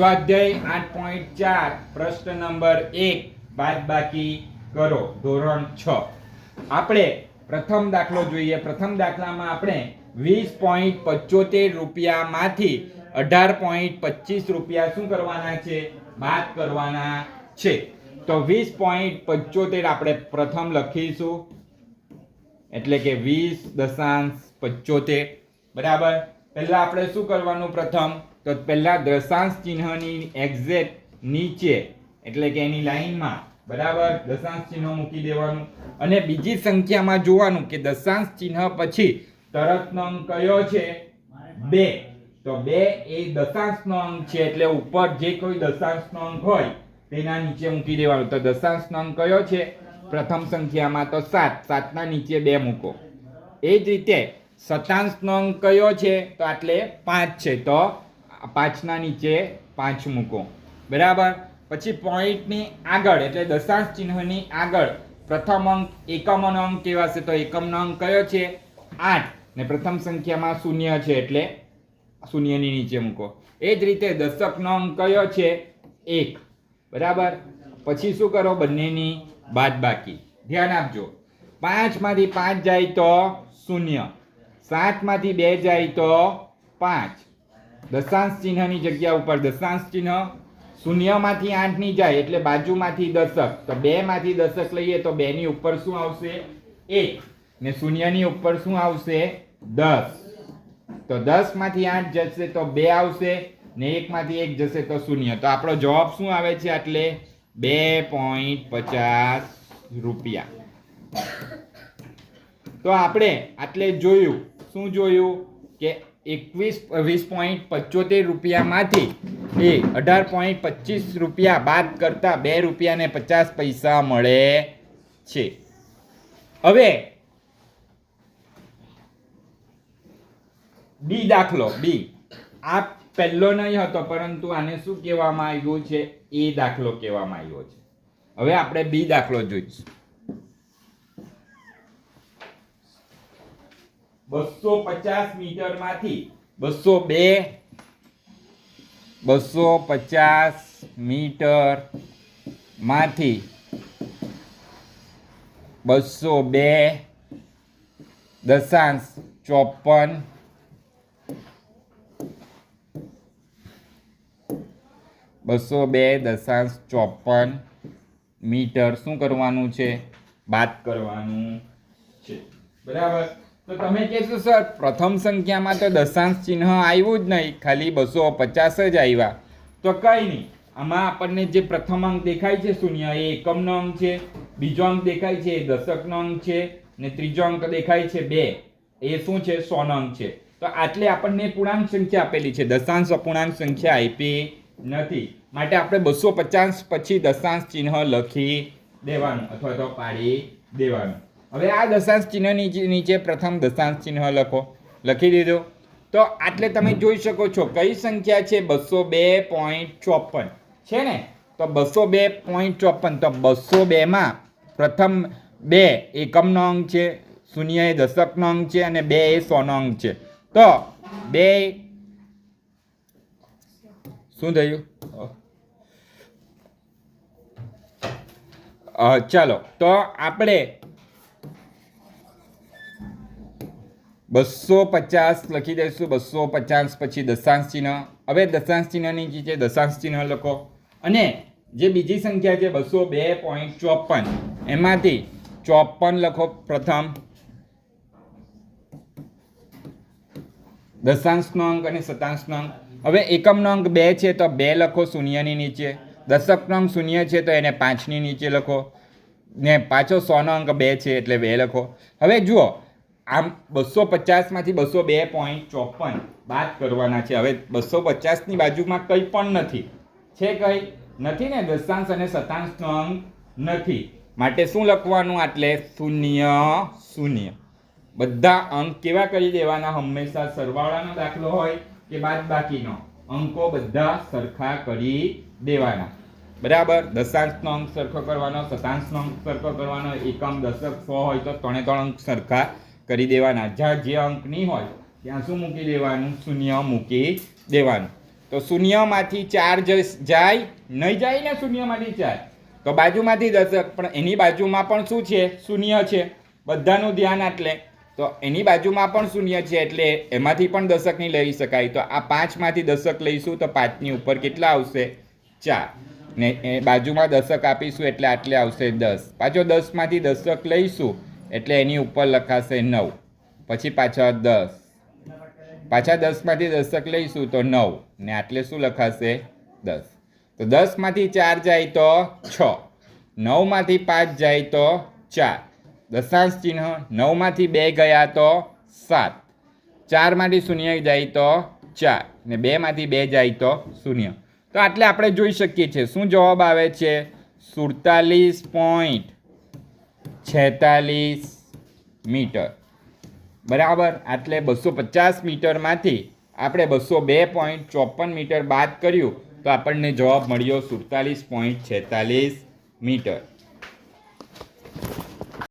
સ્વાધ્યાય 8.4 પ્રશ્ન નંબર 1 બાદબાકી કરો ધોરણ 6. આપણે પ્રથમ દાખલો જોઈએ. પ્રથમ દાખલામાં આપણે 20.75 રૂપિયામાંથી 18.25 રૂપિયા શું કરવાના છે? બાદ કરવાના છે. તો 20.75 આપણે પ્રથમ લખીશું, એટલે કે 20.75 બરાબર. પહેલા આપણે શું કરવાનું? પ્રથમ તો પહેલા દશાંશ ચિહ્નની એક્ઝેક્ટ નીચે, એટલે કે એની લાઈનમાં બરાબર દશાંશ ચિહ્ન મૂકી દેવાનું. અને બીજી સંખ્યામાં જોવાનું કે દશાંશ ચિહ્ન પછી તરતનો અંક કયો છે? 2. તો 2 એ દશાંશનો અંક છે, એટલે ઉપર જે કોઈ દશાંશનો અંક હોય તેના નીચે મૂકી દેવાનું. તો દશાંશનો અંક કયો છે પ્રથમ સંખ્યામાં? તો 7. 7 ના નીચે 2 મૂકો. એ જ રીતે શતાંશનો અંક કયો છે? તો એટલે 5 છે, તો 5 ના નીચે 5 મૂકો બરાબર. પછી પોઈન્ટની આગળ, એટલે દશાંશ ચિહ્નની આગળ પ્રથમ અંક એકમનો અંક કહેવાશે. તો એકમનો અંક કયો છે? 8. ને પ્રથમ સંખ્યામાં 0 છે, એટલે 0 ની નીચે મૂકો. એ જ રીતે દશકનો અંક કયો છે? 1 બરાબર. પછી શું કરો? બંનેની બાદબાકી. ધ્યાન આપજો. 5 માંથી 5 જાય તો 0, 7 માંથી 2 જાય તો 5. દશાંશ ચિહ્નની જગ્યા ઉપર દશાંશ ચિહ્ન. 0 માંથી 8 ની જાય એટલે બાજુમાંથી દશક. તો 2 માંથી દશક લઈએ તો 2 ની ઉપર શું આવશે? 1. ને 0 ની ઉપર શું આવશે? 10. તો 10 માંથી 8 જશે તો 2 આવશે, ને 1 માંથી 1 જશે તો 0. તો આપણો જવાબ શું આવે છે? એટલે 2.50 રૂપિયા. તો આપણે આટલે જોયું. શું જોયું? કે 20.75 રૂપિયામાંથી એ 18.25 રૂપિયા બાદ કરતા 2 રૂપિયા ને 50 પૈસા મળે છે. હવે બી દાખલો. બી આ પહેલો નહીં હતો, પરંતુ આને શું કહેવામાં આવ્યું છે? એ દાખલો કહેવામાં આવ્યો છે. હવે આપણે બી દાખલો જોઈશું. 250 મીટરમાંથી 250 મીટરમાંથી 202 દશાંશ 54 202.54 મીટર શું કરવાનું છે? બાદ કરવાનું છે બરાબર. તો તમે કહેશો સર પ્રથમ સંખ્યામાં તો દશાંશ ચિહ્ન આવ્યું જ નહીં, ખાલી 250 જ આવ્યા. તો કંઈ નહીં, આમાં આપણને જે પ્રથમ અંક દેખાય છે 0 એ એકમનો અંક છે, બીજો અંક દેખાય છે એ દશકનો અંક છે, ને ત્રીજો અંક દેખાય છે 2 એ શું છે? 100 નો અંક છે. તો આટલે આપણને પૂર્ણાંક સંખ્યા આપેલી છે, દશાંશ અપૂર્ણાંક સંખ્યા આપી નથી. માટે આપણે 250 પછી દશાંશ ચિહ્ન લખી દેવાનું અથવા તો પાડી દેવાનું. હવે આ દશાંશ ચિહ્ન નીચે પ્રથમ દશાંશ ચિહ્ન લખો. લખી દીધું. તો આટલે તમે જોઈ શકો છો કઈ સંખ્યા છે? 202.54 છે ને. તો 202.54. તો 202 માં પ્રથમ 2 એકમનો અંક છે, 0 એ દશકનો અંક છે, અને 2 એ 100 નો અંક છે. તો 2 શું થયું? ચાલો તો આપણે 250 લખી દઈશું. 250 પછી દશાંશ ચિહ્ન. હવે દશાંશ ચિહ્નની નીચે દશાંશ ચિહ્ન લખો. અને જે બીજી સંખ્યા છે 202.54 એમાંથી 54 લખો પ્રથમ દશાંશનો અંક અને શતાંશનો અંક. હવે એકમનો અંક 2 છે તો 2 લખો 0 ની નીચે. દશકનો અંક 0 છે તો એને 5 ની નીચે લખો, ને પાછો 100 નો અંક 2 છે એટલે 2 લખો. હવે જુઓ, આમ 250 માંથી 202.54 બાદ કરવાના છે. હવે 250 ની બાજુમાં કંઈ પણ નથી છે, કંઈ નથી ને, દશાંશ અને શતાંશનો અંક નથી. માટે શું લખવાનું? એટલે 0 0. બધા અંક કેવા કરી દેવાના? હંમેશા સરવાળાનો દાખલો હોય કે બાદબાકીનો, અંકો બધા સરખા કરી દેવાના બરાબર. દશાંશનો અંક સરખો કરવાનો, શતાંશનો અંક સરખો કરવાનો, એકમ દશક 100 હોય તો 3 અંક સરખા કરી દેવાના. જ્યાં જે અંક નહીં હોય ત્યાં શું મૂકી દેવાનું? 0 મૂકી દેવાનું. તો શૂન્યમાંથી 4 જાય નહીં, જાય ને શૂન્યમાંથી 4, તો બાજુમાંથી દશક, પણ એની બાજુમાં પણ શું છે? શૂન્ય છે. બધાનું ધ્યાન એટલે તો એની બાજુમાં પણ શૂન્ય છે, એટલે એમાંથી પણ દશક નહીં લઈ શકાય. તો આ 5માંથી દશક લઈશું તો 5ની ઉપર કેટલા આવશે? 4. ને એ બાજુમાં દશક આપીશું એટલે આટલે આવશે 10. પાછો 10માંથી દશક લઈશું એટલે એની ઉપર લખાશે 9, પછી પાછા 10, પાછા 10માંથી દશક લઈશું તો 9, ને આટલે શું લખાશે? 10. તો 10માંથી 4 જાય તો 6, 9માંથી 5 જાય તો 4, દશાંશ ચિહ્ન 9માંથી 2 ગયા તો 7, 4માંથી 0 જાય તો 4, ને 2માંથી 2 જાય તો 0. તો આટલે આપણે જોઈ શકીએ છીએ શું જવાબ આવે છે? 47.46 મીટર. બરાબર. આટલે 250 મીટરમાંથી આપણે 202.54 મીટર બાદ કર્યું તો આપણને જવાબ મળ્યો 47.46 મીટર.